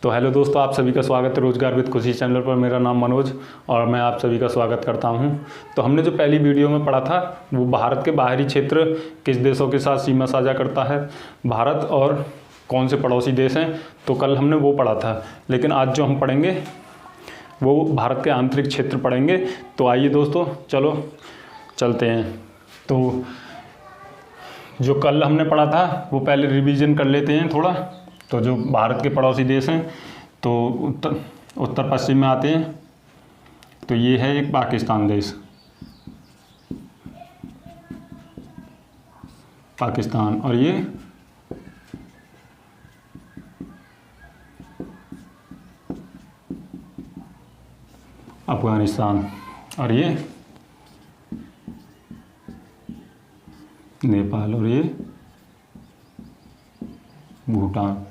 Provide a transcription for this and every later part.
तो हेलो दोस्तों, आप सभी का स्वागत है रोजगार विद खुशी चैनल पर। मेरा नाम मनोज और मैं आप सभी का स्वागत करता हूं। तो हमने जो पहली वीडियो में पढ़ा था वो भारत के बाहरी क्षेत्र किस देशों के साथ सीमा साझा करता है, भारत और कौन से पड़ोसी देश हैं। तो कल हमने वो पढ़ा था, लेकिन आज जो हम पढ़ेंगे वो भारत के आंतरिक क्षेत्र पढ़ेंगे। तो आइए दोस्तों, चलो चलते हैं। तो जो कल हमने पढ़ा था वो पहले रिवीजन कर लेते हैं थोड़ा। तो जो भारत के पड़ोसी देश हैं तो उत्तर पश्चिम में आते हैं। तो ये है एक पाकिस्तान देश, पाकिस्तान, और ये अफगानिस्तान, और ये नेपाल, और ये भूटान,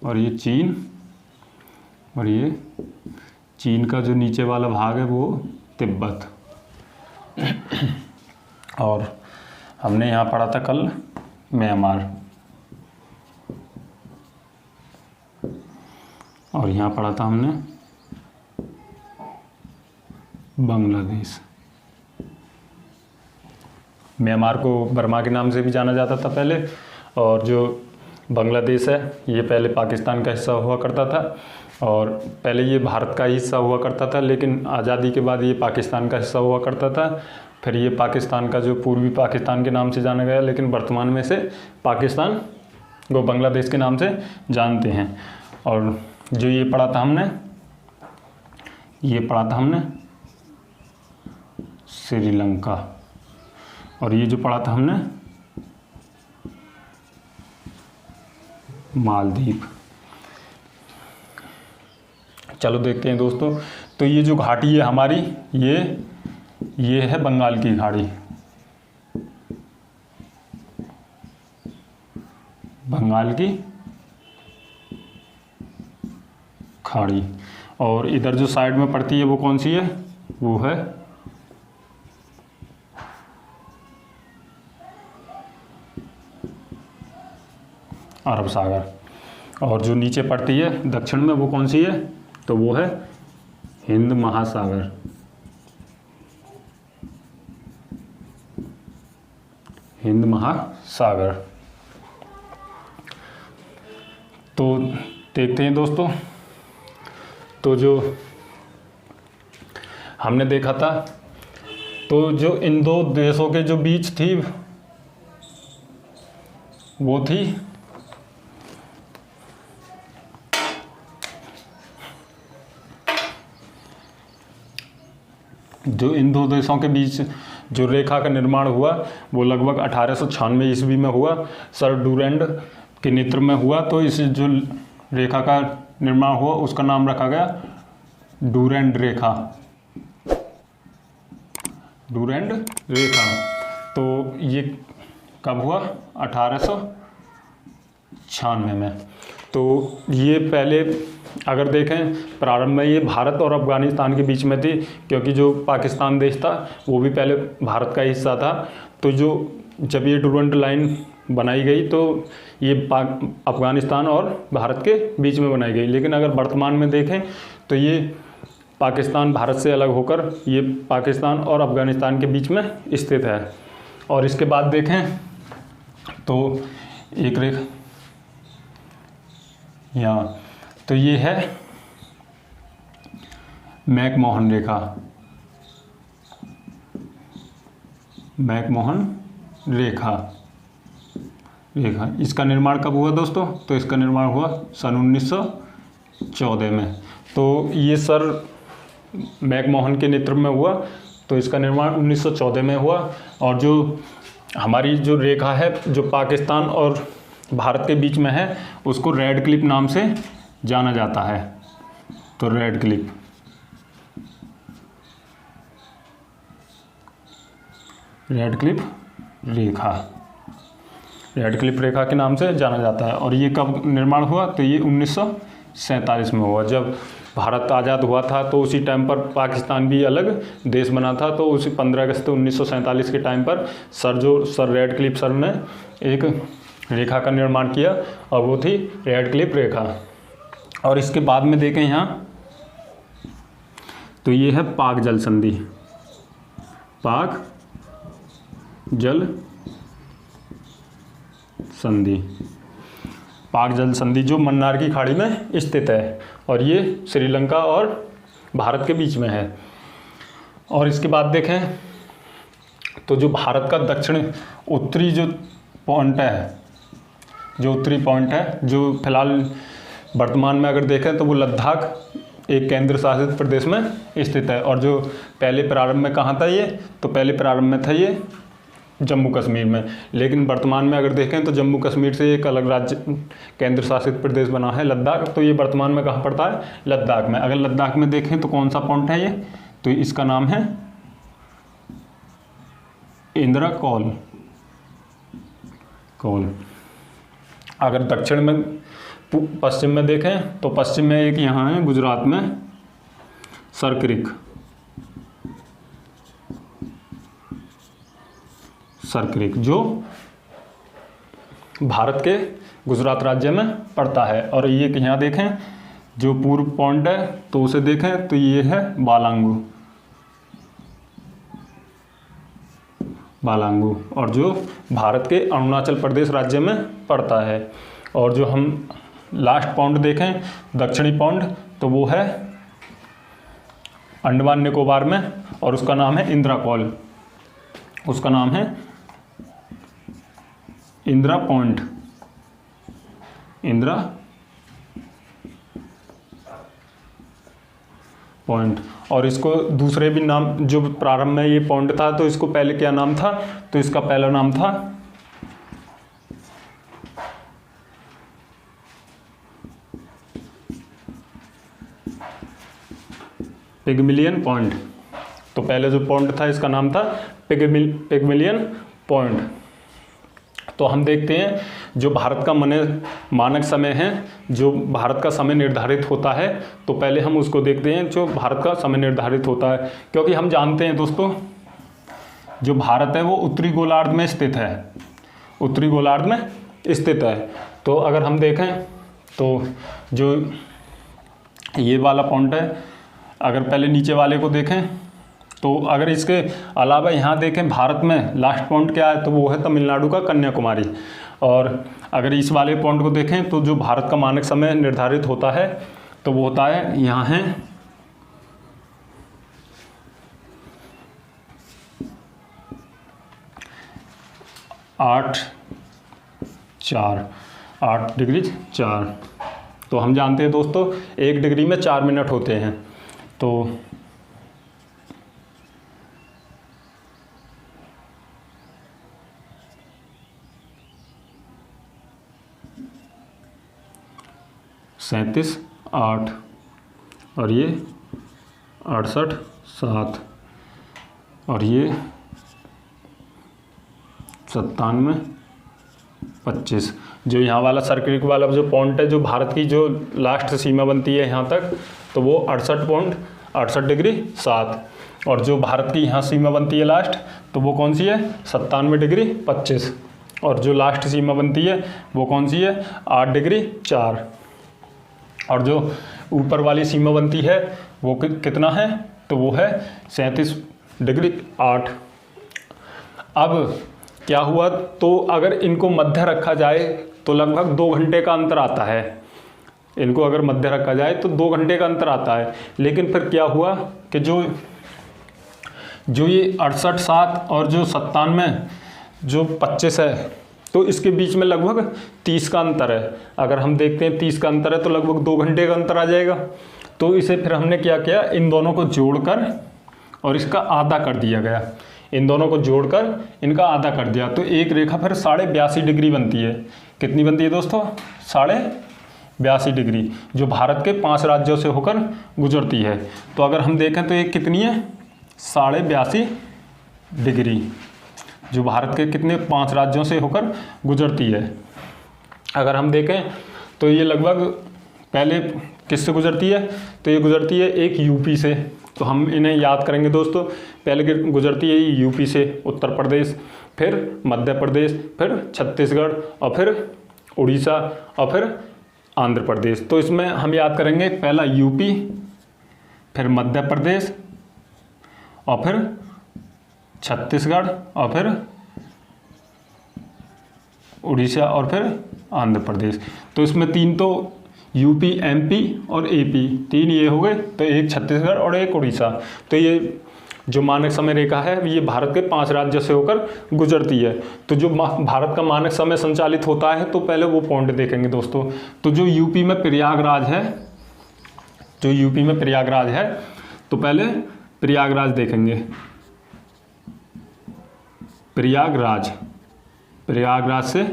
और ये चीन, और ये चीन का जो नीचे वाला भाग है वो तिब्बत। और हमने यहाँ पढ़ा था कल म्यांमार, और यहाँ पढ़ा था हमने बांग्लादेश। म्यांमार को बर्मा के नाम से भी जाना जाता था पहले, और जो बांग्लादेश है ये पहले पाकिस्तान का हिस्सा हुआ करता था। और पहले ये भारत का हिस्सा हुआ करता था, लेकिन आज़ादी के बाद ये पाकिस्तान का हिस्सा हुआ करता था। फिर ये पाकिस्तान का जो पूर्वी पाकिस्तान के नाम से जाना गया, लेकिन वर्तमान में से पाकिस्तान को बांग्लादेश के नाम से जानते हैं। और जो ये पढ़ा था हमने श्रीलंका, और ये जो पढ़ा था हमने मालदीव। चलो देखते हैं दोस्तों। तो ये जो घाटी है हमारी, ये है बंगाल की खाड़ी, बंगाल की खाड़ी। और इधर जो साइड में पड़ती है वो कौन सी है, वो है अरब सागर। और जो नीचे पड़ती है दक्षिण में वो कौन सी है, तो वो है हिंद महासागर। हिंद महासागर। तो देखते हैं दोस्तों। तो जो हमने देखा था, तो जो इन दो देशों के जो बीच थी वो थी जो इन दो देशों के बीच जो रेखा का निर्माण हुआ वो लगभग 1896 ईस्वी में हुआ, सर डूरैंड के नेतृत्व में हुआ। तो इस जो रेखा का निर्माण हुआ उसका नाम रखा गया डूरैंड रेखा, डूरैंड रेखा। तो ये कब हुआ, 1896 में। तो ये पहले अगर देखें प्रारंभ में ये भारत और अफगानिस्तान के बीच में थी, क्योंकि जो पाकिस्तान देश था वो भी पहले भारत का हिस्सा था। तो जब ये डूरैंड लाइन बनाई गई तो ये अफगानिस्तान और भारत के बीच में बनाई गई। लेकिन अगर वर्तमान में देखें तो ये पाकिस्तान भारत से अलग होकर ये पाकिस्तान और अफगानिस्तान के बीच में स्थित है। और इसके बाद देखें तो एक रेखा यहाँ, तो ये है मैकमोहन रेखा, मैकमोहन रेखा। इसका निर्माण कब हुआ दोस्तों, तो इसका निर्माण हुआ सन 1914 में। तो ये सर मैकमोहन के नेतृत्व में हुआ, तो इसका निर्माण 1914 में हुआ। और जो हमारी जो रेखा है जो पाकिस्तान और भारत के बीच में है उसको रेड क्लिफ नाम से जाना जाता है। तो रेड क्लिफ, रेड क्लिफ रेखा, रेड क्लिफ रेखा के नाम से जाना जाता है। और ये कब निर्माण हुआ, तो ये 1947 में हुआ। जब भारत आज़ाद हुआ था तो उसी टाइम पर पाकिस्तान भी अलग देश बना था। तो उसी 15 अगस्त 1947 के टाइम पर सर रेड क्लिफ सर ने एक रेखा का निर्माण किया और वो थी रेडक्लिफ रेखा। और इसके बाद में देखें यहाँ तो ये है पाक जल संधि, पाक जल संधि। पाक जल संधि जो मन्नार की खाड़ी में स्थित है और ये श्रीलंका और भारत के बीच में है। और इसके बाद देखें तो जो भारत का दक्षिण उत्तरी जो पॉइंट है, जो उत्तरी पॉइंट है, जो फिलहाल वर्तमान में अगर देखें तो वो लद्दाख एक केंद्र शासित प्रदेश में स्थित है। और जो पहले प्रारंभ में कहाँ था ये, तो पहले प्रारंभ में था ये जम्मू कश्मीर में, लेकिन वर्तमान में अगर देखें तो जम्मू कश्मीर से एक अलग राज्य केंद्र शासित प्रदेश बना है लद्दाख। तो ये वर्तमान में कहाँ पड़ता है, लद्दाख में। अगर लद्दाख में देखें तो कौन सा पॉइंट है ये, तो इसका नाम है इंदिरा कौल। अगर दक्षिण में पश्चिम में देखें तो पश्चिम में एक यहाँ है गुजरात में सरक्रिक जो भारत के गुजरात राज्य में पड़ता है। और ये यहाँ देखें जो पूर्व पॉइंट है तो उसे देखें तो ये है बालांगू और जो भारत के अरुणाचल प्रदेश राज्य में पड़ता है। और जो हम लास्ट पॉइंट देखें दक्षिणी पॉइंट तो वो है अंडमान निकोबार में और उसका नाम है इंदिरा कौल, उसका नाम है इंदिरा पॉइंट, इंदिरा पॉइंट। और इसको दूसरे भी नाम, जो प्रारंभ में ये पॉइंट था तो इसको पहले क्या नाम था, तो इसका पहला नाम था पिगमिलियन पॉइंट। तो पहले जो पॉइंट था इसका नाम था पिगमिलियन पॉइंट। तो हम देखते हैं जो भारत का मानक समय है, जो भारत का समय निर्धारित होता है, तो पहले हम उसको देखते हैं जो भारत का समय निर्धारित होता है। क्योंकि हम जानते हैं दोस्तों जो भारत है वो उत्तरी गोलार्ध में स्थित है, उत्तरी गोलार्ध में स्थित है। तो अगर हम देखें तो जो ये वाला पॉइंट है, अगर पहले नीचे वाले को देखें तो अगर इसके अलावा यहाँ देखें भारत में लास्ट पॉइंट क्या है, तो वो है तमिलनाडु का कन्याकुमारी। और अगर इस वाले पॉइंट को देखें तो जो भारत का मानक समय निर्धारित होता है तो वो होता है यहाँ है 8 डिग्री 4। तो हम जानते हैं दोस्तों 1 डिग्री में 4 मिनट होते हैं। तो सैंतीस 8 और ये 68 7 और ये 97 25। जो यहाँ वाला सर्किल वाला जो पॉइंट है, जो भारत की जो लास्ट सीमा बनती है यहाँ तक, तो वो 68 डिग्री 7। और जो भारत की यहाँ सीमा बनती है लास्ट, तो वो कौन सी है 97 डिग्री 25। और जो लास्ट सीमा बनती है वो कौन सी है 8 डिग्री 4। और जो ऊपर वाली सीमा बनती है वो कितना है, तो वो है 37 डिग्री 8। अब क्या हुआ, तो अगर इनको मध्य रखा जाए तो लगभग 2 घंटे का अंतर आता है। इनको अगर मध्य रखा जाए तो 2 घंटे का अंतर आता है। लेकिन फिर क्या हुआ कि जो ये 68 7 और जो 97 जो 25 है, तो इसके बीच में लगभग 30 का अंतर है। अगर हम देखते हैं 30 का अंतर है तो लगभग 2 घंटे का अंतर आ जाएगा। तो इसे फिर हमने क्या किया, इन दोनों को जोड़कर और इसका आधा कर दिया गया। इन दोनों को जोड़कर इनका आधा कर दिया, तो एक रेखा फिर 82.5 डिग्री बनती है। कितनी बनती है दोस्तों 82.5 डिग्री, जो भारत के 5 राज्यों से होकर गुजरती है। तो अगर हम देखें तो ये कितनी है 82.5 डिग्री, जो भारत के कितने 5 राज्यों से होकर गुजरती है। अगर हम देखें तो ये लगभग पहले किससे गुजरती है, तो ये गुजरती है एक यूपी से। तो हम इन्हें याद करेंगे दोस्तों। पहले गुजरती है यूपी से उत्तर प्रदेश, फिर मध्य प्रदेश, फिर छत्तीसगढ़, और फिर उड़ीसा, और फिर आंध्र प्रदेश। तो इसमें हम याद करेंगे पहला यूपी, फिर मध्य प्रदेश, और फिर छत्तीसगढ़, और फिर उड़ीसा, और फिर आंध्र प्रदेश। तो इसमें तीन तो यूपी, एमपी और एपी, तीन ये हो गए, तो एक छत्तीसगढ़ और एक उड़ीसा। तो ये जो मानक समय रेखा है ये भारत के 5 राज्यों से होकर गुजरती है। तो जो भारत का मानक समय संचालित होता है, तो पहले वो पॉइंट देखेंगे दोस्तों। तो जो यूपी में प्रयागराज है, जो यूपी में प्रयागराज है, तो पहले प्रयागराज देखेंगे। प्रयागराज, प्रयागराज से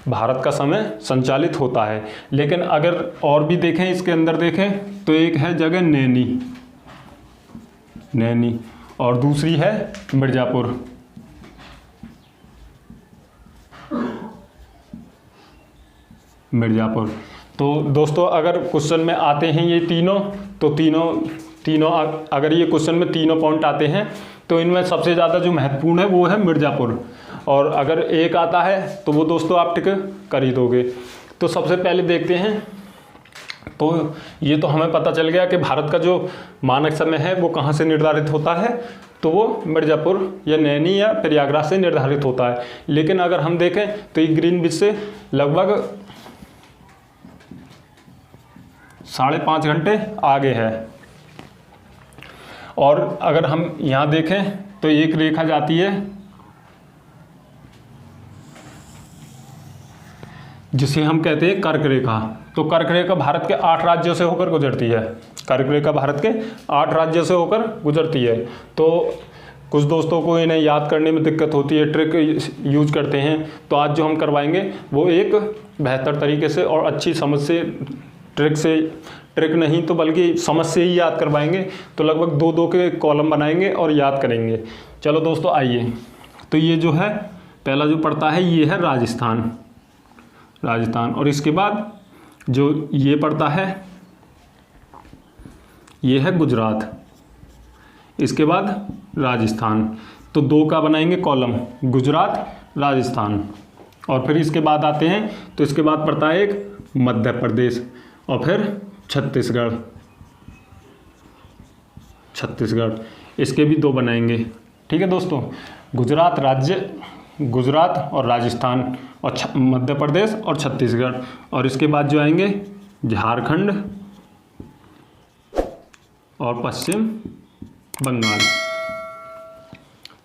भारत का समय संचालित होता है। लेकिन अगर और भी देखें, इसके अंदर देखें, तो एक है जगह नैनी, नैनी, और दूसरी है मिर्ज़ापुर। मिर्ज़ापुर। तो दोस्तों अगर क्वेश्चन में आते हैं ये तीनों, तो तीनों अगर ये क्वेश्चन में तीनों पॉइंट आते हैं, तो इनमें सबसे ज़्यादा जो महत्वपूर्ण है वो है मिर्ज़ापुर। और अगर एक आता है तो वो दोस्तों आप टिक कर ही दोगे। तो सबसे पहले देखते हैं। तो ये तो हमें पता चल गया कि भारत का जो मानक समय है वो कहाँ से निर्धारित होता है, तो वो मिर्ज़ापुर या नैनी या प्रयागराज से निर्धारित होता है। लेकिन अगर हम देखें तो ये ग्रीनविच से लगभग 5.5 घंटे आगे है। और अगर हम यहाँ देखें तो एक रेखा जाती है जिसे हम कहते हैं कर्क रेखा। तो कर्क रेखा भारत के 8 राज्यों से होकर गुजरती है। कर्क रेखा भारत के 8 राज्यों से होकर गुजरती है। तो कुछ दोस्तों को इन्हें याद करने में दिक्कत होती है, ट्रिक यूज करते हैं। तो आज जो हम करवाएंगे वो एक बेहतर तरीके से और अच्छी समझ से, ट्रिक नहीं तो बल्कि समझ से ही याद करवाएंगे। तो लगभग 2-2 के कॉलम बनाएंगे और याद करेंगे। चलो दोस्तों आइए। तो ये जो है पहला जो पड़ता है ये है राजस्थान, राजस्थान। और इसके बाद जो ये पड़ता है ये है गुजरात, इसके बाद राजस्थान। तो 2 का बनाएंगे कॉलम, गुजरात, राजस्थान। और फिर इसके बाद आते हैं तो इसके बाद पड़ता है एक मध्य प्रदेश, और फिर छत्तीसगढ़, छत्तीसगढ़। इसके भी 2 बनाएंगे। ठीक है दोस्तों, गुजरात राज्य, गुजरात और राजस्थान, और मध्य प्रदेश और छत्तीसगढ़। और इसके बाद जो आएंगे झारखंड और पश्चिम बंगाल।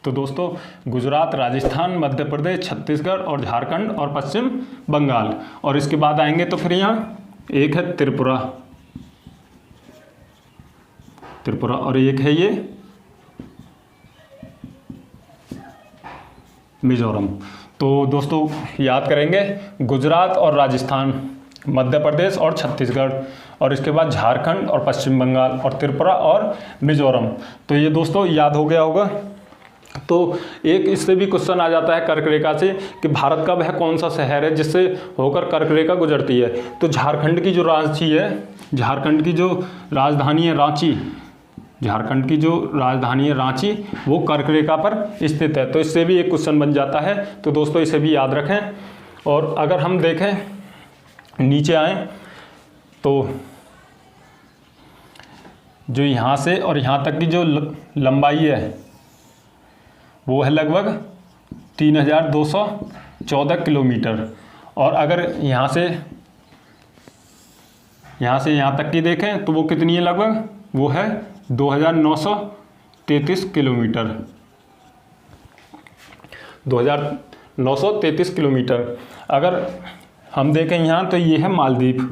तो दोस्तों गुजरात, राजस्थान, मध्य प्रदेश, छत्तीसगढ़ और झारखंड और पश्चिम बंगाल। और इसके बाद आएंगे तो फिर यहाँ एक है त्रिपुरा, त्रिपुरा, और एक है ये मिजोरम। तो दोस्तों याद करेंगे गुजरात और राजस्थान, मध्य प्रदेश और छत्तीसगढ़, और इसके बाद झारखंड और पश्चिम बंगाल, और त्रिपुरा और मिजोरम। तो ये दोस्तों याद हो गया होगा। तो एक इससे भी क्वेश्चन आ जाता है कर्क रेखा से कि भारत का वह कौन सा शहर है जिससे होकर कर्क रेखा गुजरती है। तो झारखंड की जो रांची है, झारखंड की जो राजधानी है रांची, झारखंड की जो राजधानी है रांची, वो कर्क रेखा पर स्थित है। तो इससे भी एक क्वेश्चन बन जाता है। तो दोस्तों इसे भी याद रखें। और अगर हम देखें नीचे आए तो जो यहाँ से और यहाँ तक की जो लंबाई है वो है लगभग 3214 किलोमीटर। और अगर यहाँ से यहाँ तक की देखें तो वो कितनी है, लगभग वो है 2933 किलोमीटर, 2933 किलोमीटर। अगर हम देखें यहाँ तो ये है मालदीव,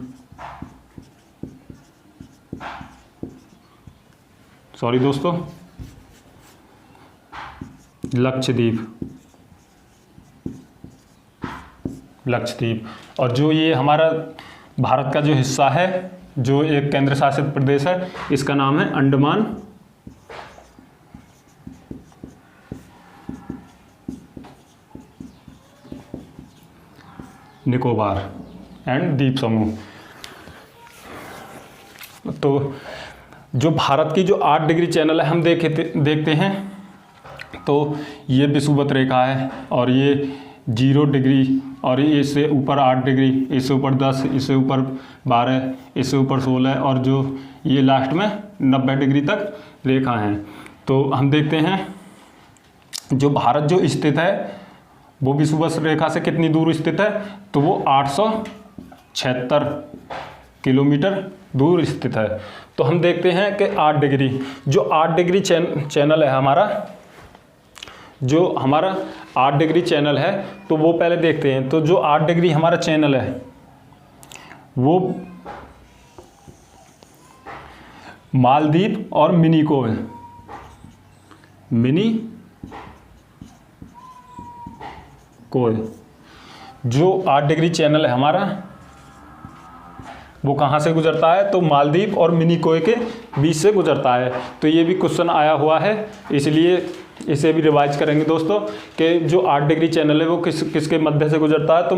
सॉरी दोस्तों, लक्षद्वीप, लक्षद्वीप। और जो ये हमारा भारत का जो हिस्सा है, जो एक केंद्र शासित प्रदेश है, इसका नाम है अंडमान निकोबार एंड द्वीप समूह। तो जो भारत की जो 8 डिग्री चैनल है हम देखते हैं, तो ये विषुवत रेखा है और ये 0 डिग्री, और ये इससे ऊपर 8 डिग्री, इससे ऊपर 10, इससे ऊपर 12, इससे ऊपर 16, और जो ये लास्ट में 90 डिग्री तक रेखा हैं। तो हम देखते हैं जो भारत जो स्थित है वो विषुवत रेखा से कितनी दूर स्थित है, तो वो 876 किलोमीटर दूर स्थित है। तो हम देखते हैं कि 8 डिग्री, जो 8 डिग्री चैनल है हमारा, जो हमारा 8 डिग्री चैनल है, तो वो पहले देखते हैं। तो जो 8 डिग्री हमारा चैनल है वो मालदीव और मिनिकोय, जो 8 डिग्री चैनल है हमारा वो कहाँ से गुजरता है, तो मालदीव और मिनिकोय के बीच से गुजरता है। तो ये भी क्वेश्चन आया हुआ है, इसलिए इसे भी रिवाइज करेंगे दोस्तों कि जो 8 डिग्री चैनल है वो किसके मध्य से गुजरता है, तो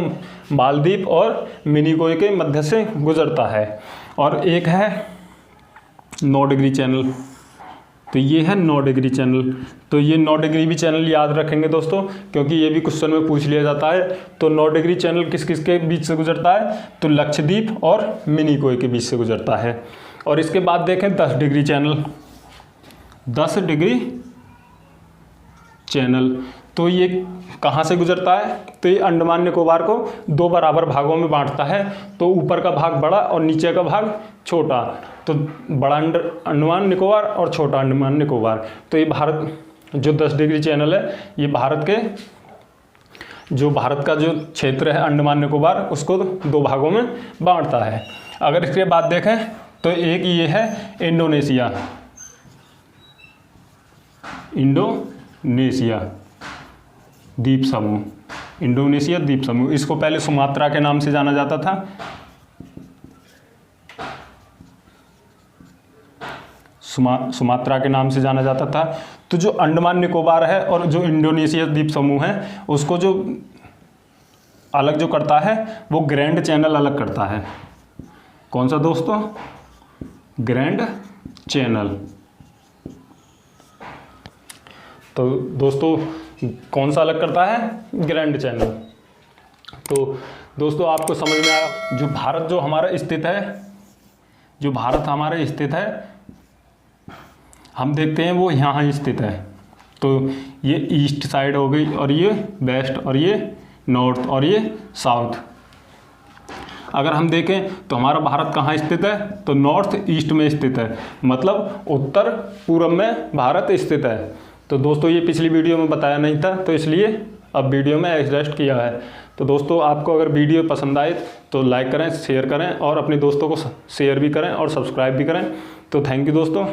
मालदीव और मिनिकोय के मध्य से गुजरता है। और एक है 9 डिग्री चैनल, तो ये है 9 डिग्री चैनल। तो ये 9 डिग्री भी चैनल याद रखेंगे दोस्तों, क्योंकि ये भी क्वेश्चन में पूछ लिया जाता है। तो 9 डिग्री चैनल किस किस के बीच से गुजरता है, तो लक्षद्वीप और मिनिकोय के बीच से गुजरता है। और इसके बाद देखें 10 डिग्री चैनल, 10 डिग्री चैनल, तो ये कहाँ से गुजरता है, तो ये अंडमान निकोबार को 2 बराबर भागों में बांटता है। तो ऊपर का भाग बड़ा और नीचे का भाग छोटा, तो बड़ा अंडमान निकोबार और छोटा अंडमान निकोबार। तो ये भारत जो 10 डिग्री चैनल है, ये भारत का जो क्षेत्र है अंडमान निकोबार, उसको 2 भागों में बांटता है। अगर इसके बाद देखें तो एक ये है इंडोनेशिया द्वीप समूह, इंडोनेशिया द्वीप समूह। इसको पहले सुमात्रा के नाम से जाना जाता था, सुमात्रा के नाम से जाना जाता था। तो जो अंडमान निकोबार है और जो इंडोनेशिया द्वीप समूह है, उसको जो अलग जो करता है वो ग्रैंड चैनल अलग करता है। कौन सा दोस्तों, ग्रैंड चैनल। तो दोस्तों कौन सा अलग करता है, ग्रैंड चैनल। तो दोस्तों आपको समझ में आया, जो भारत जो हमारा स्थित है, जो भारत हमारा स्थित है, हम देखते हैं वो यहाँ स्थित है। तो ये ईस्ट साइड हो गई, और ये वेस्ट, और ये नॉर्थ, और ये साउथ। अगर हम देखें तो हमारा भारत कहाँ स्थित है, तो नॉर्थ ईस्ट में स्थित है, मतलब उत्तर पूर्व में भारत स्थित है। तो दोस्तों ये पिछली वीडियो में बताया नहीं था, तो इसलिए अब वीडियो में एडजस्ट किया है। तो दोस्तों आपको अगर वीडियो पसंद आए तो लाइक करें, शेयर करें, और अपने दोस्तों को शेयर भी करें और सब्सक्राइब भी करें। तो थैंक यू दोस्तों।